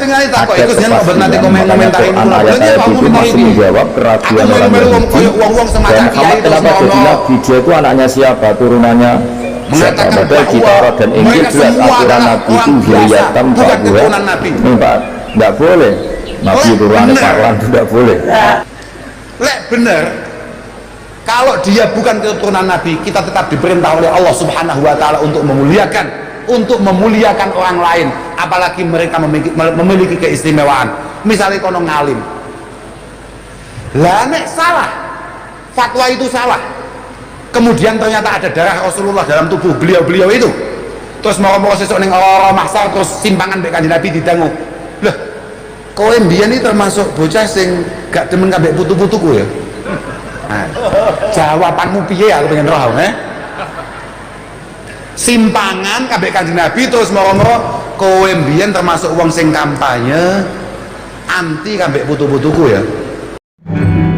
setengah itu kok ada ikut jeneng obat nanti kepastian. komen-komentarin Makanya ayat-ayat itu masih menjawab keraguan orang Yahudi. Dan Muhammad kenapa jadi nabi? Dia itu anaknya siapa, turunannya siapa? Padahal di Taurat dan Injil jelas aturan nabi itu zuriyatam ba'duha min ba'd. Tidak boleh nabi turunan parlan, tidak boleh. Lek bener, kalau dia bukan keturunan nabi, kita tetap diperintah oleh Allah Subhanahu wa taala untuk memuliakan orang lain, apalagi mereka memiliki keistimewaan. Misalnya kono ngalim, lah nek salah, fatwa itu salah, kemudian ternyata ada darah Rasulullah dalam tubuh beliau itu, terus mau sesuk ning ora maksar, terus simpangan mbek Kanjeng Nabi didangu. Lah kowe mbiyen iki termasuk bocah sing gak demen kambek putu-putuku ya? Nah, jawabanmu piye aku pengen roh, simpangan kabeh Kanjeng Nabi, terus moro-moro kowe mbiyen termasuk wong sing kampanye anti kabeh putu-putuku ya.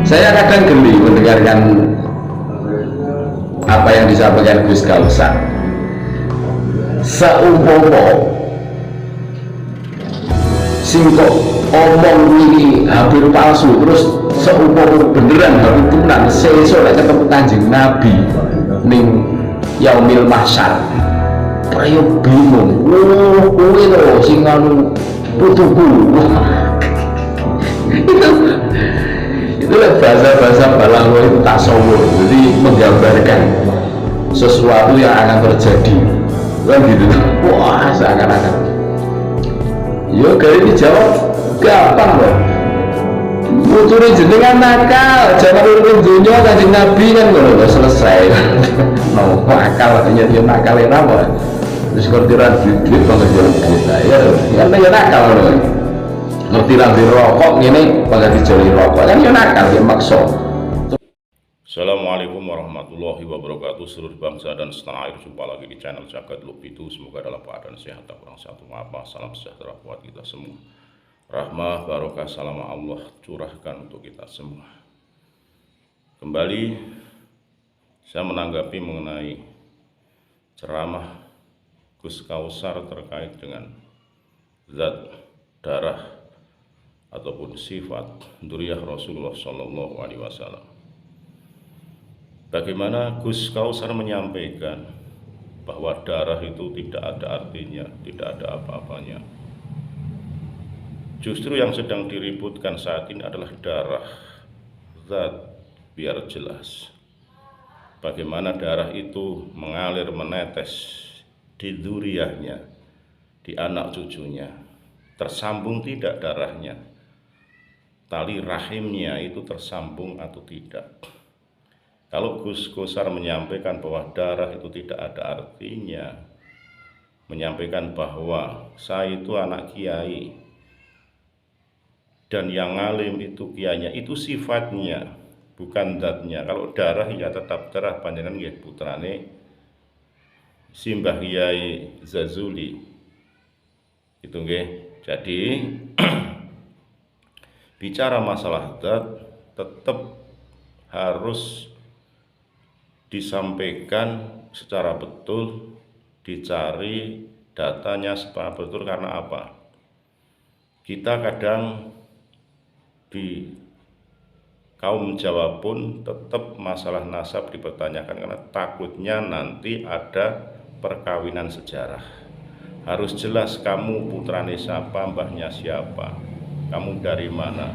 Saya kadang geli mendengarkan apa yang disampaikan Gus Kausan. Seumpama singkok omong ini hampir palsu, terus seumpama beneran hampir tenan sesuk lek ketemu Kanjeng Nabi ning yaumil mahsyar, kaya bingung. Kowe lho sing anu putuku. Itulah bahasa-bahasa balagh itu tasawuf, jadi menggambarkan sesuatu yang akan terjadi kan gitu. Wah, seakan-akan yo kali ini jawab gampang loh. Putune jenengan nakal, jangan urung dunia Kanjeng Nabi kan ngono selesai. Mau akal hanya dia nakal apa? Terus kordiran duit banget ya. Ya kan nakal loh. Ngerti lagi rokok ngene bakal dijoli rokok kan ya nakal ya maksa. Assalamualaikum warahmatullahi wabarakatuh. Seluruh bangsa dan setanah air, jumpa lagi di channel Jagat Lupitu. Semoga dalam keadaan sehat, tak kurang satu apa. Salam sejahtera buat kita semua. Rahmah barokah salam Allah curahkan untuk kita semua. Kembali saya menanggapi mengenai ceramah Gus Kausar terkait dengan zat, darah ataupun sifat dzurriyyah Rasulullah Shallallahu Alaihi Wasallam. Bagaimana Gus Kausar menyampaikan bahwa darah itu tidak ada artinya, tidak ada apa-apanya. Justru yang sedang diributkan saat ini adalah darah, zat, biar jelas. Bagaimana darah itu mengalir menetes di dzurriyyahnya, di anak cucunya. Tersambung tidak darahnya, tali rahimnya itu tersambung atau tidak. Kalau Gus Kausar menyampaikan bahwa darah itu tidak ada artinya, menyampaikan bahwa saya itu anak kiai dan yang ngalim itu kiainya, itu sifatnya bukan zatnya. Kalau darah ya tetap darah, panjenengan nggih putrane Simbah Kiai Zazuli itu nggih. Jadi bicara masalah zat tetap harus disampaikan secara betul, dicari datanya secara betul. Karena apa? Kita kadang di kaum Jawa pun tetap masalah nasab dipertanyakan karena takutnya nanti ada perkawinan sejarah. Harus jelas kamu putrane siapa, mbahnya siapa, kamu dari mana,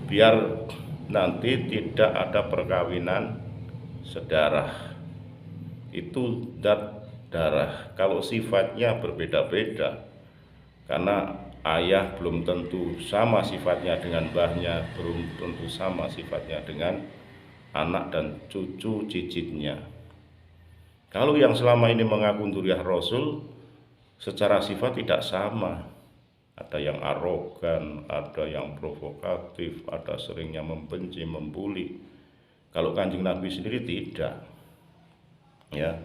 biar nanti tidak ada perkawinan sedarah. Itu zat, darah. Kalau sifatnya berbeda-beda, karena ayah belum tentu sama sifatnya dengan mbahnya, belum tentu sama sifatnya dengan anak dan cucu cicitnya. Kalau yang selama ini mengaku dzurriyyah Rasul, secara sifat tidak sama. Ada yang arogan, ada yang provokatif, ada seringnya membenci, membuli. Kalau Kanjeng Nabi sendiri tidak. Ya.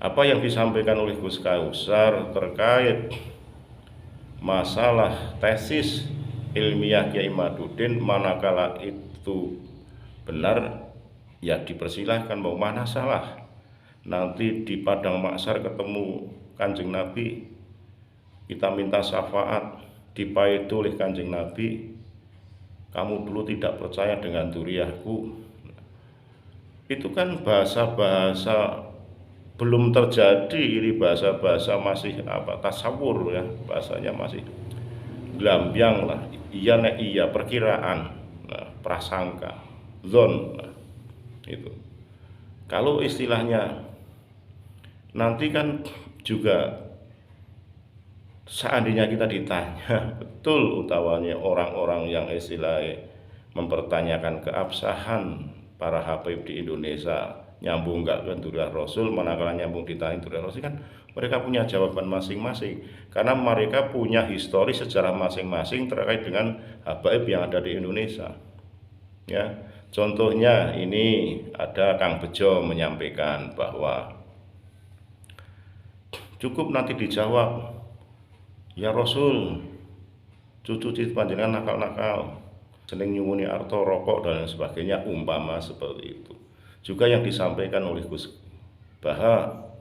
Apa yang disampaikan oleh Gus Kausar terkait masalah tesis ilmiah Kiai Madudin, manakala itu benar ya dipersilahkan, mau mana salah. Nanti di padang mahsyar ketemu Kanjeng Nabi, kita minta syafaat dipaitu oleh Kanjeng Nabi, kamu dulu tidak percaya dengan dzurriyyahku. Itu kan bahasa-bahasa belum terjadi, ini bahasa-bahasa masih tasawur ya, bahasanya masih gelambyang lah. Iya nek iya, perkiraan, prasangka, zon, itu. Kalau istilahnya nanti kan juga seandainya kita ditanya betul utawanya orang-orang yang istilahnya mempertanyakan keabsahan para Habib di Indonesia, nyambung nggak ke dzurriyyah Rasul, manakala nyambung ditanya dzurriyyah Rasul, kan mereka punya jawaban masing-masing karena mereka punya histori sejarah masing-masing terkait dengan Habib yang ada di Indonesia ya. Contohnya ini ada Kang Bejo menyampaikan bahwa cukup nanti dijawab, ya Rasul, cucu panjenengan nakal-nakal, seneng nyuwuni arto rokok dan sebagainya, umpama seperti itu. Juga yang disampaikan oleh Gus Baha,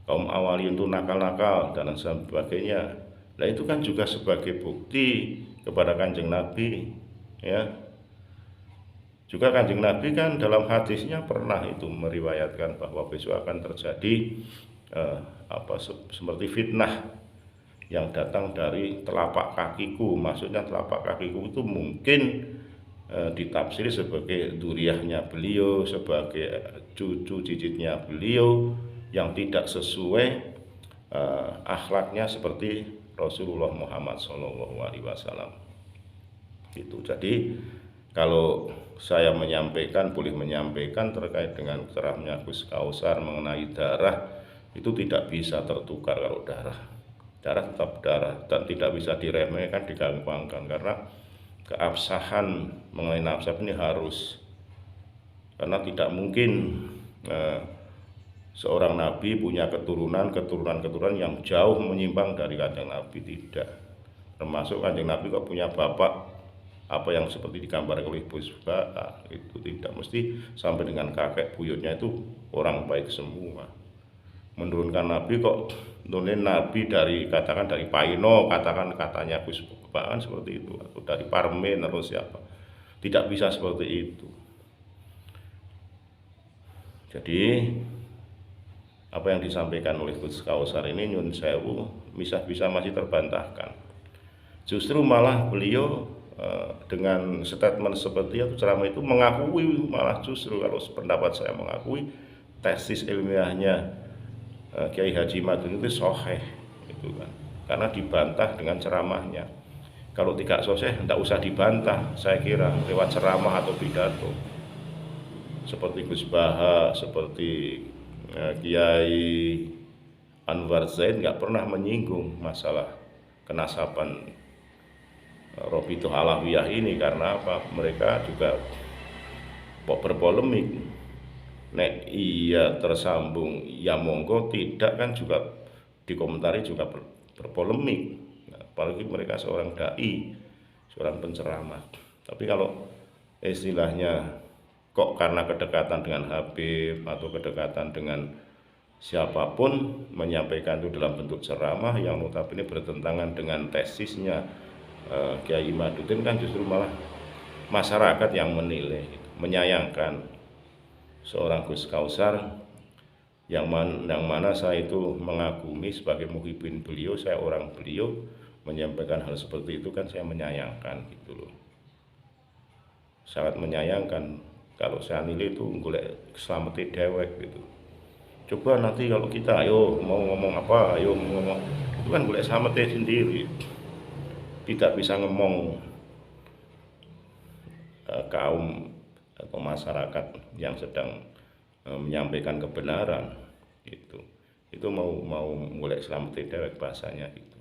kaum awali itu nakal-nakal dan sebagainya. Nah itu kan juga sebagai bukti kepada Kanjeng Nabi ya. Juga Kanjeng Nabi kan dalam hadisnya pernah itu meriwayatkan bahwa besok akan terjadi seperti fitnah yang datang dari telapak kakiku. Maksudnya telapak kakiku itu mungkin ditafsiri sebagai dzurriyyahnya beliau, sebagai cucu cicitnya beliau yang tidak sesuai akhlaknya seperti Rasulullah Muhammad SAW. Gitu. Jadi kalau saya menyampaikan, boleh menyampaikan terkait dengan ceramahnya Gus Kausar mengenai darah, itu tidak bisa tertukar. Kalau darah tetap darah dan tidak bisa diremehkan, digampangkan, karena keabsahan mengenai nasab ini harus, karena tidak mungkin seorang nabi punya keturunan yang jauh menyimpang dari Kanjeng Nabi, tidak. Termasuk Kanjeng Nabi kok punya bapak apa yang seperti digambarkan oleh Busba, itu tidak mesti sampai dengan kakek buyutnya itu orang baik semua. Menurunkan Nabi kok nulen Nabi dari Paino, katakan katanya Busba kan seperti itu, atau dari Parmen atau siapa, tidak bisa seperti itu. Jadi apa yang disampaikan oleh Gus Kausar ini nyun sewu bisa masih terbantahkan. Justru malah beliau dengan statement seperti itu, ceramah itu mengakui, malah justru kalau pendapat saya mengakui tesis ilmiahnya Kiai Haji Madun itu sahih, itu kan, karena dibantah dengan ceramahnya. Kalau tidak sahih tidak usah dibantah, saya kira lewat ceramah atau pidato seperti Gus Baha, seperti Kiai Anwar Zain nggak pernah menyinggung masalah kenasaban Robito Alawiyah ini. Karena apa? Mereka juga berpolemik. Nek iya tersambung ya monggo, tidak kan juga dikomentari juga berpolemik. Nah, apalagi mereka seorang dai, seorang penceramah. Tapi kalau istilahnya kok karena kedekatan dengan Habib atau kedekatan dengan siapapun menyampaikan itu dalam bentuk ceramah yang notabene bertentangan dengan tesisnya Kiai Madudin, kan justru malah masyarakat yang menilai, menyayangkan seorang Gus Kausar yang mana saya itu mengagumi sebagai muhibin beliau, saya orang beliau, menyampaikan hal seperti itu kan saya menyayangkan gitu loh, sangat menyayangkan. Kalau saya nilai itu golek keselamatan dewek gitu. Coba nanti kalau kita ayo mau ngomong apa, ayo ngomong itu kan golek keselamatan sendiri. Tidak bisa ngomong kaum atau masyarakat yang sedang menyampaikan kebenaran itu mau mulai selamat dewek bahasanya gitu.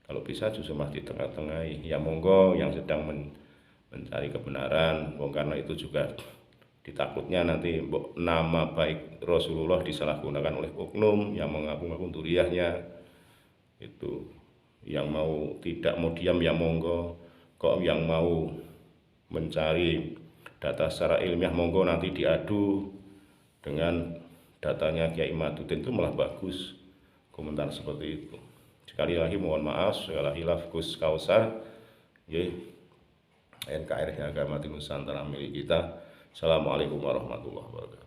Kalau bisa justru masih di tengah-tengah, ya monggo yang sedang mencari kebenaran, karena itu juga ditakutnya nanti nama baik Rasulullah disalahgunakan oleh oknum yang mengaku-ngaku dzurriyyahnya itu. Yang mau tidak mau diam ya monggo, kok yang mau mencari data secara ilmiah monggo nanti diadu dengan datanya Kiai Madudin, itu malah bagus komentar seperti itu. Sekali lagi mohon maaf, segala hilaf kus kausa, NKRI Agama di Nusantara milik kita. Assalamualaikum warahmatullahi wabarakatuh.